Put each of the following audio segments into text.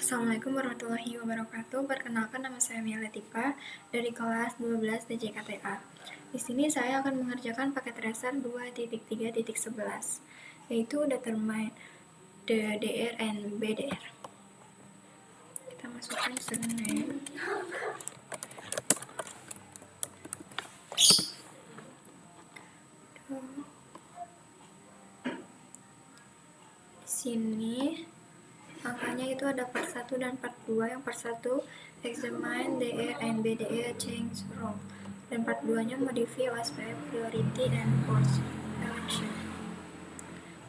Assalamualaikum warahmatullahi wabarakatuh. Perkenalkan, nama saya Mia Latifa dari kelas 12 DJKTA. Di sini saya akan mengerjakan paket tracer 2.3.11, yaitu determine the DR and BDR. Kita masukkan username. Di sini angkanya itu ada part 1 dan part 2. Yang part 1 examine DR and BDR change row, dan part 2 nya modify OSPF priority and force election.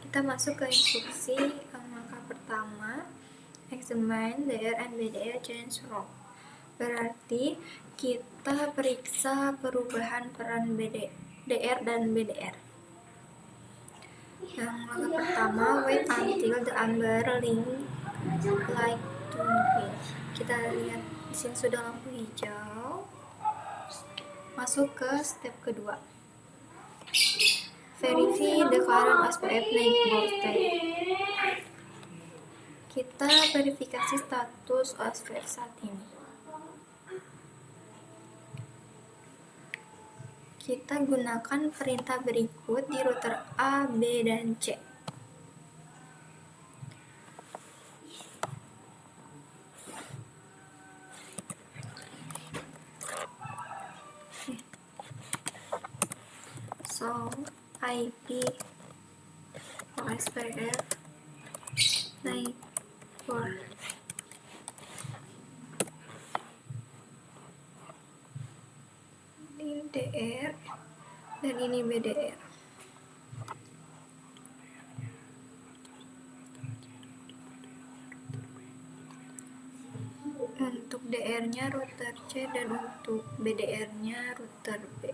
Kita masuk ke instruksi langkah pertama, examine DR and BDR change row. Berarti kita periksa perubahan peran DR dan BDR. Yang langkah pertama, wait until the amber link light turn green. Kita lihat di sini sudah lampu hijau. Masuk ke step kedua, verify the current OSPF link voltage. Kita verifikasi status OSPF saat ini. Kita gunakan perintah berikut di router A, B, dan C. So, IP OSPF naik 4. Ini DR dan ini BDR. Untuk DR-nya router C dan untuk BDR-nya router B.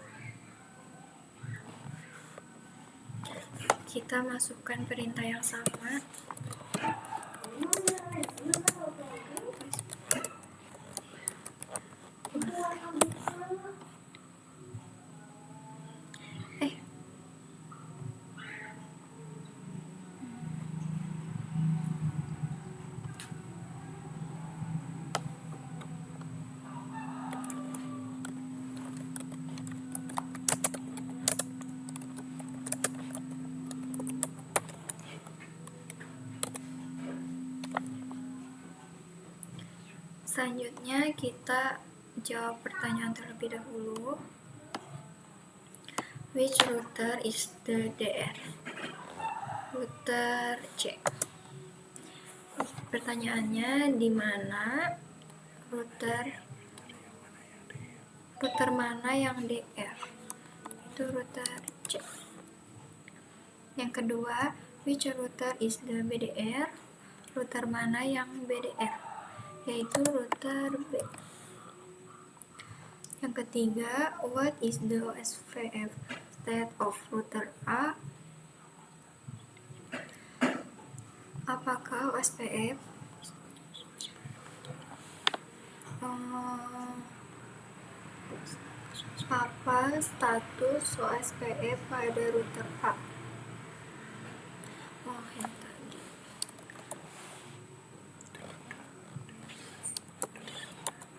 Kita masukkan perintah yang sama. Selanjutnya kita jawab pertanyaan terlebih dahulu. Which router is the DR? Router C. Pertanyaannya, di mana router mana yang DR? Itu router C. Yang kedua, which router is the BDR? Router mana yang BDR? Yaitu router B. Yang ketiga, what is the OSPF state of router A? Apakah OSPF apa status OSPF pada router A? Yang tadi.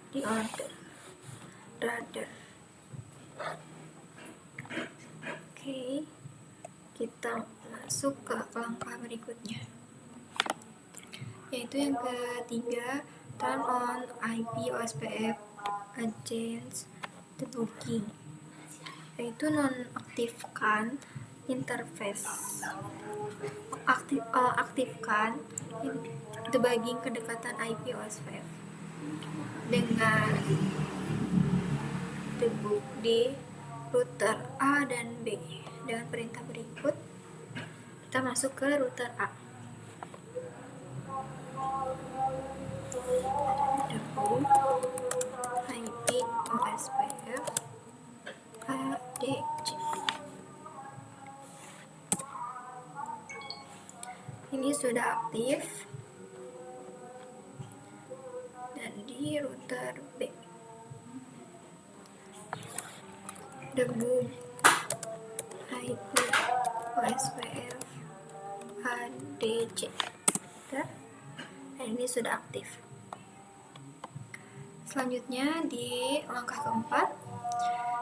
Di order radar. Oke, kita masuk ke langkah berikutnya, yaitu yang ketiga, turn on IP OSPF against debugging, yaitu nonaktifkan interface, aktifkan debugging kedekatan IP OSPF dengan debug di router A dan B. Dengan perintah berikut, kita masuk ke router A. Debug IP OSPF ADC. Ini sudah aktif. Dan di router B, debug IP OSPF ADC. Dan ini sudah aktif. Selanjutnya di langkah keempat,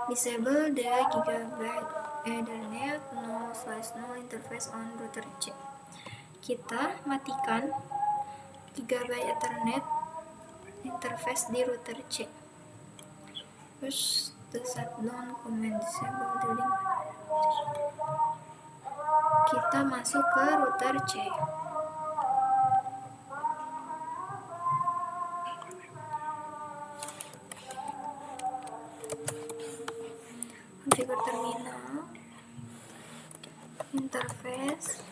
disable the Gigabyte Ethernet 0/0 interface on router C. Kita matikan Gigabyte Ethernet interface di router C. Push the shutdown command, disable the link. Kita masuk ke router C. Configure terminal, interface,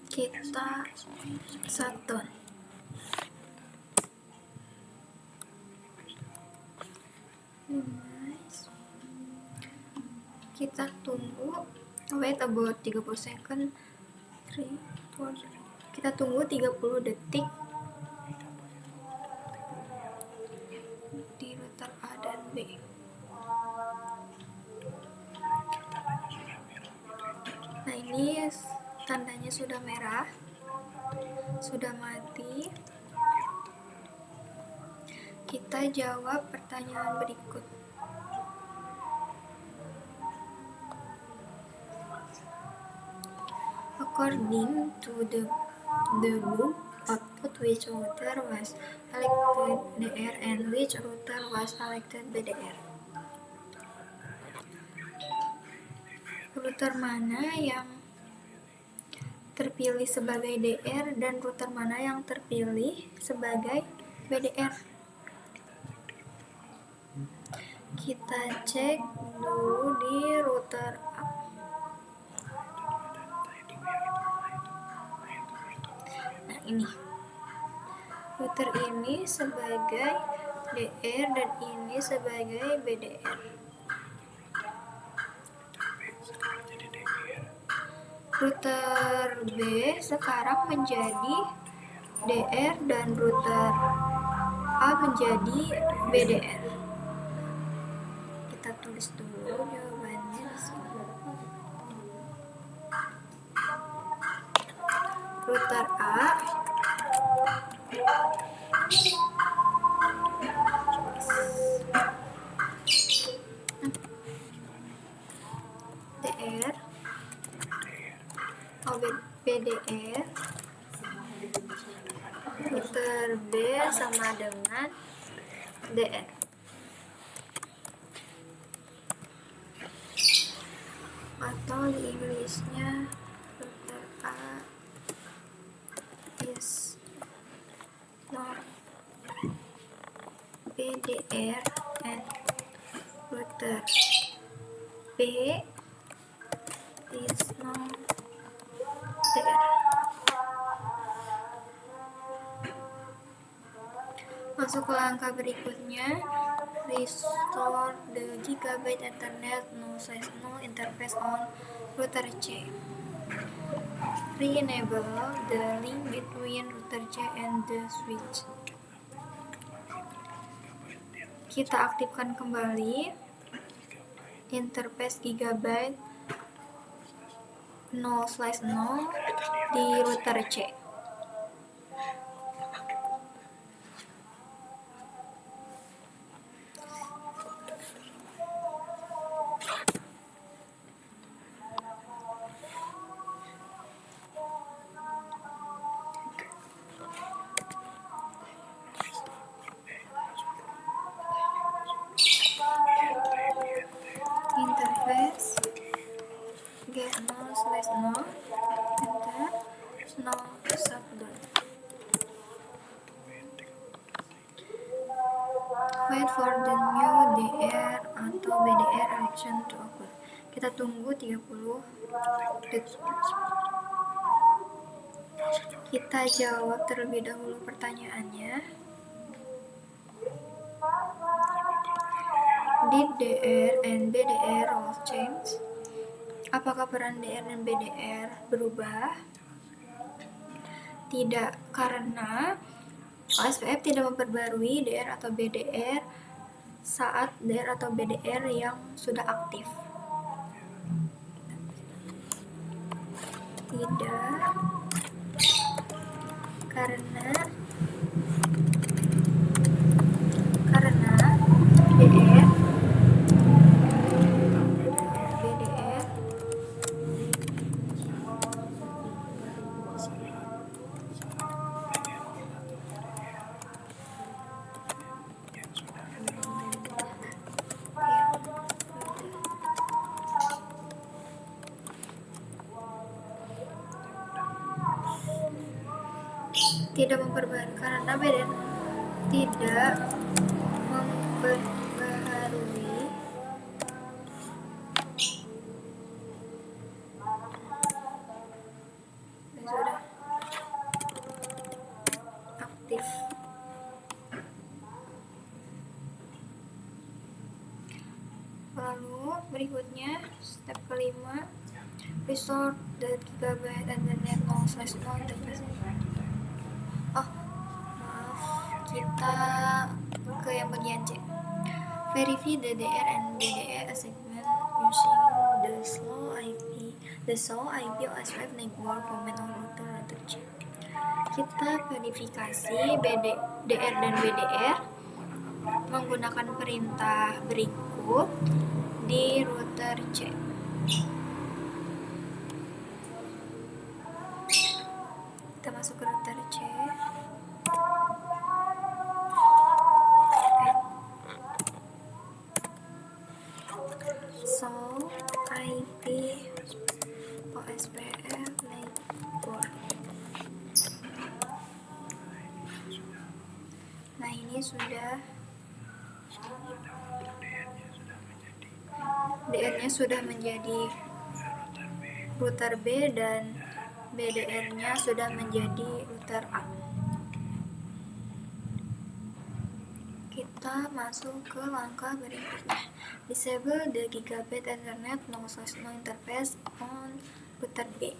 kita shutdown. Kita tunggu, wait about 30 second, 3, 4, kita tunggu 30 detik di router A dan B. Nah, ini tandanya sudah merah, sudah mati. Kita jawab pertanyaan berikut. According to the book, output which router was selected DR and which router was selected BDR. Router mana yang terpilih sebagai DR dan router mana yang terpilih sebagai BDR? Kita cek dulu di router A. Nah, ini router ini sebagai DR dan ini sebagai BDR. Router B sekarang menjadi DR dan router A menjadi BDR. Kita tulis dulu jawabannya di sini. Router A DR BDR, router B sama dengan DR. Atau di Inggrisnya router A is not BDR and router B is not DR. Masuk ke langkah berikutnya, restore the Gigabyte Ethernet 0/0 interface on router C. Re-enable the link between router C and the switch. Kita aktifkan kembali interface Gigabyte 0/0 di router C. Interface get 0/0 enter 0 shutdown. Wait for the new DR atau BDR action to occur. Kita tunggu 30 detik. Kita jawab terlebih dahulu pertanyaannya. Did DR and BDR roles change? Apakah peran DR dan BDR berubah? Tidak, karena OSPF tidak memperbarui DR atau BDR saat DR atau BDR yang sudah aktif. Tidak. karena BDR tidak memperbaharui karena BDR tidak memperbaharui sudah aktif. Lalu berikutnya step kelima, restore the gigabyte internet no/no interface. Kita ke yang bagian C. Verify the DR and BDR segment using the slow IP OS5 network command on router C. Kita verifikasi DR dan BDR menggunakan perintah berikut di router C. Kita masuk ke router C. So IP OSPF network. Nah, ini sudah DR-nya sudah menjadi router B dan BDR-nya sudah menjadi router A. Kita masuk ke langkah berikutnya. Disable the gigabit internet no/no interface on router B.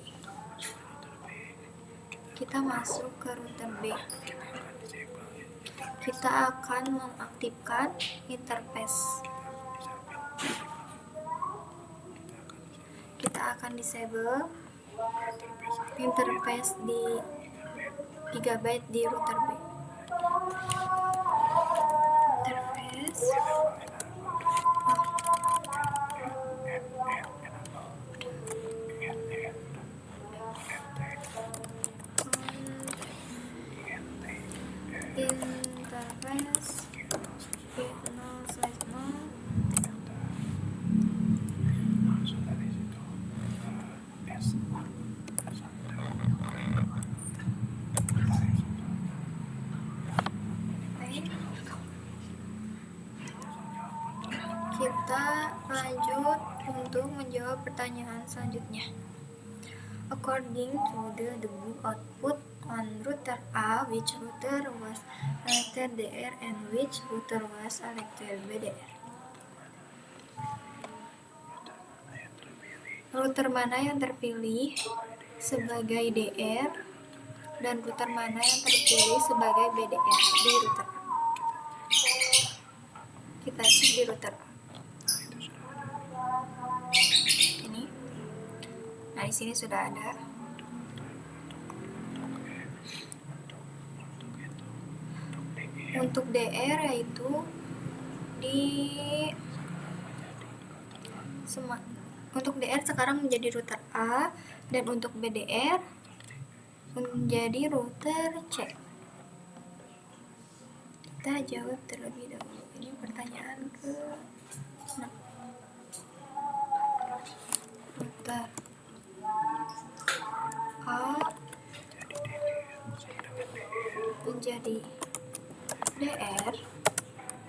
Kita masuk ke router B. Kita akan mengaktifkan interface. Kita akan disable interface di gigabyte di router B. Interface kita lanjut untuk menjawab pertanyaan selanjutnya. According to the debug output on router A, which router was selected DR and which router was selected BDR? Router mana yang terpilih sebagai DR dan router mana yang terpilih sebagai BDR di router A? Kita cek di router A. Ini. Nah, di sini sudah ada. Untuk DR yaitu untuk DR sekarang menjadi router A dan untuk BDR menjadi router C. Kita jawab terlebih dahulu. Ini pertanyaan ke-6. Router A menjadi DR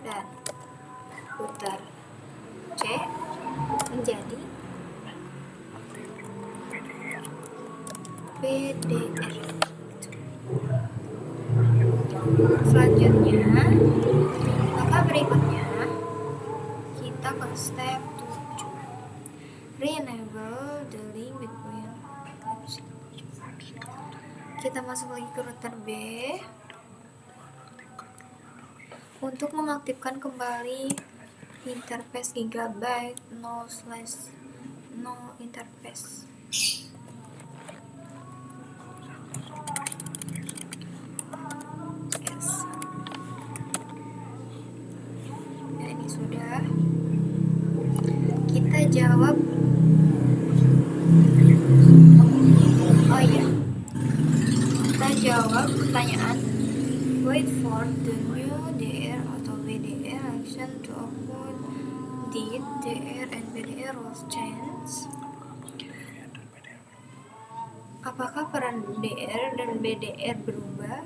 dan router C menjadi BDR. Selanjutnya, langkah berikutnya kita ke step 7. Re-enable the link between. Kita masuk lagi ke router B untuk mengaktifkan kembali interface gigabyte no/no interface. connection to avoid did DR and BDR roles change? Apakah peran DR dan BDR berubah?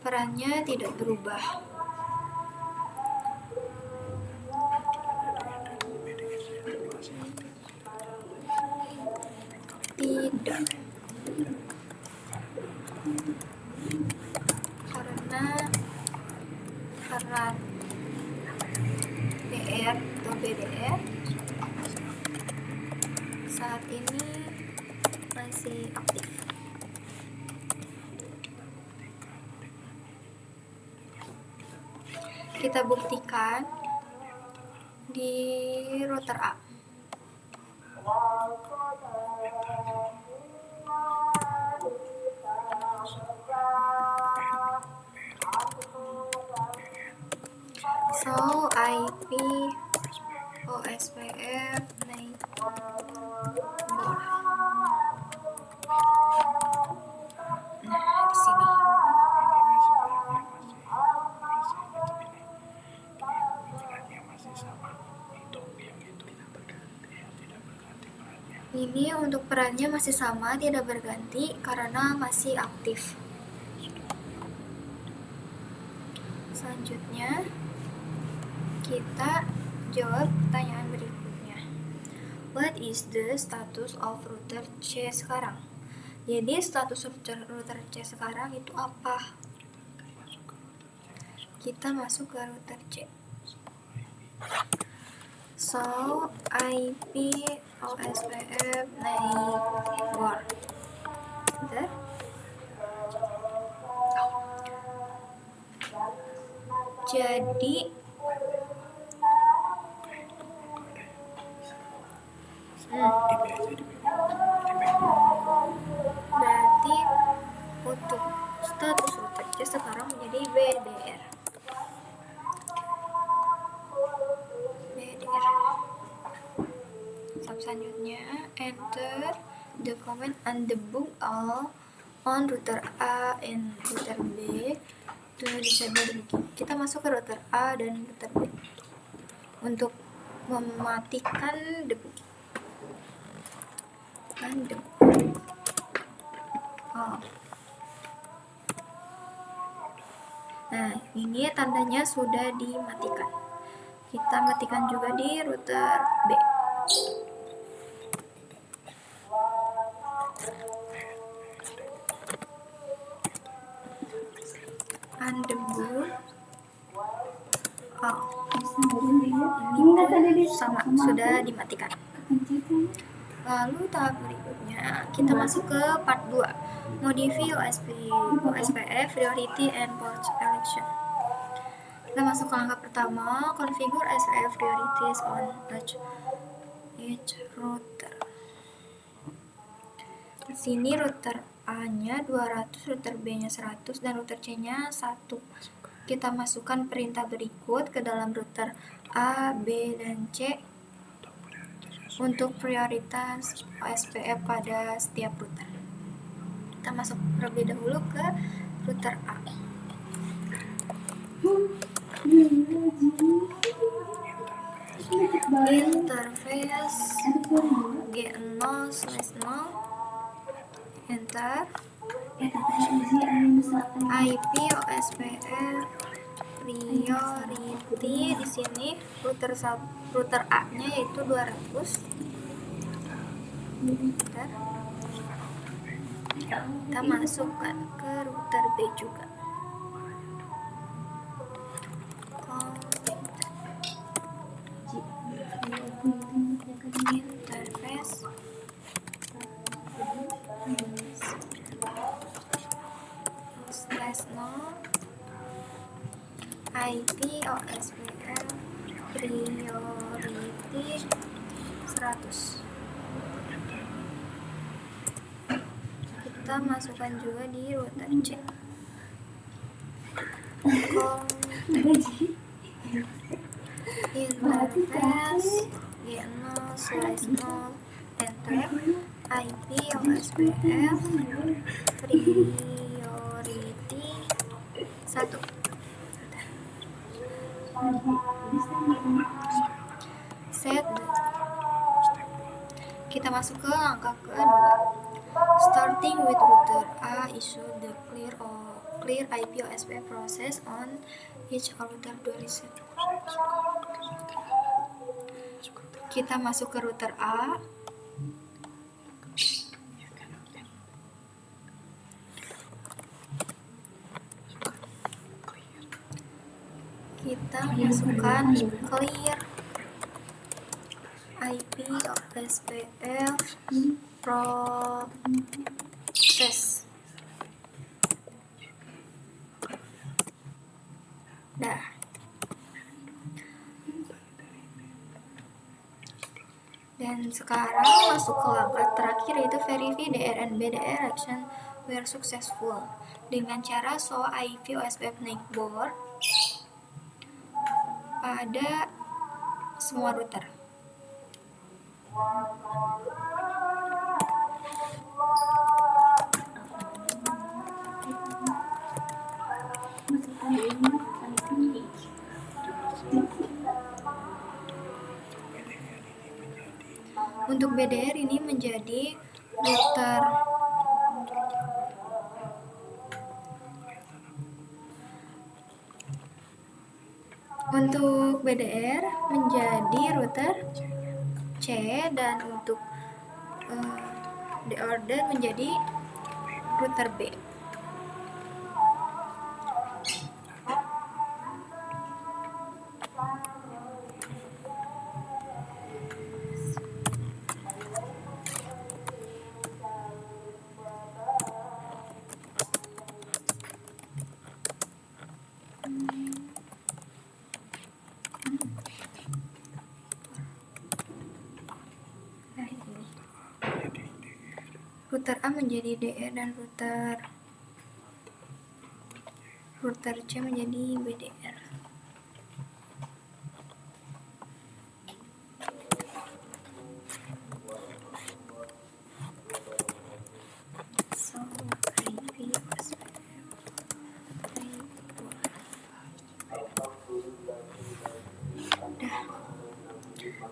Perannya tidak berubah. Tidak. Karena peran DR atau BDR saat ini masih aktif. Kita buktikan di router A. So IP OSPF neighbor. Nah, di sini. Ini untuk perannya masih sama, tidak berganti karena masih aktif. Selanjutnya, kita jawab pertanyaan berikutnya. What is the status of router C sekarang? Jadi status router C sekarang itu apa? Kita masuk ke router C. So IP OSPF neighbor. Bentar. Jadi berarti untuk status router C sekarang menjadi BDR. Selanjutnya, enter the command and the book all on router A and router B to disable the booking. Kita masuk ke router A dan router B untuk mematikan debug. Nah, ini tandanya sudah dimatikan. Kita matikan juga di router B. Undebug. Ini sama, sudah dimatikan. Lalu tahap berikutnya kita masuk ke part 2, modify OSPF priority and port selection. Kita masuk ke langkah pertama, configure OSPF priorities on each router. Di sini router A-nya 200, router B-nya 100, dan router C-nya 1. Kita masukkan perintah berikut ke dalam router A, B, dan C untuk prioritas OSPF pada setiap router. Kita masuk terlebih dahulu ke router A. Interface G0/0, enter. IP OSPF priority, di sini router A-nya yaitu 200. Bentar. Kita masukkan ke router B juga. Interface IP OSPF priority 100. Kita masukkan juga di router C. Interface G0/0, enter. IP OSPF priority 1. Set. Kita masuk ke langkah kedua. Starting with router A, issue the clear IP OSPF process on each router duly set. Kita masuk ke router A. Kita masukkan clear IP OSPF process. Dah. Dan sekarang masuk ke langkah terakhir, yaitu verify DR and BDR action were successful dengan cara show IP OSPF neighbor pada semua router. Untuk BDR ini menjadi router C, dan untuk the order menjadi router B. Router A menjadi DR dan router C menjadi BDR.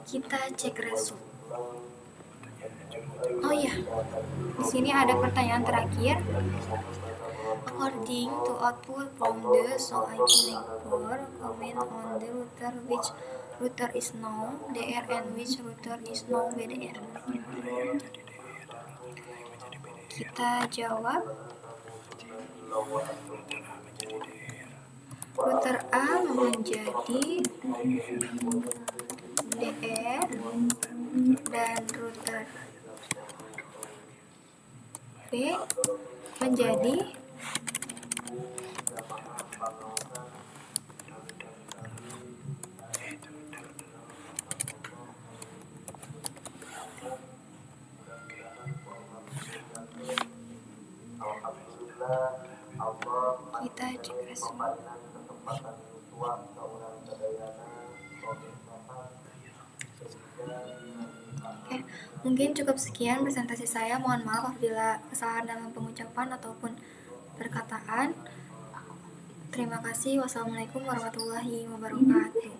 Kita cek result. Oh ya, di sini ada pertanyaan terakhir. According to output from the show IP neighbor, comment on the router which router is known DR and which router is known BDR. Kita jawab. Router A menjadi DR dan router B menjadi kita cek result. Oke, mungkin cukup sekian presentasi saya. Mohon maaf apabila kesalahan dalam pengucapan ataupun perkataan. Terima kasih. Wassalamualaikum warahmatullahi wabarakatuh.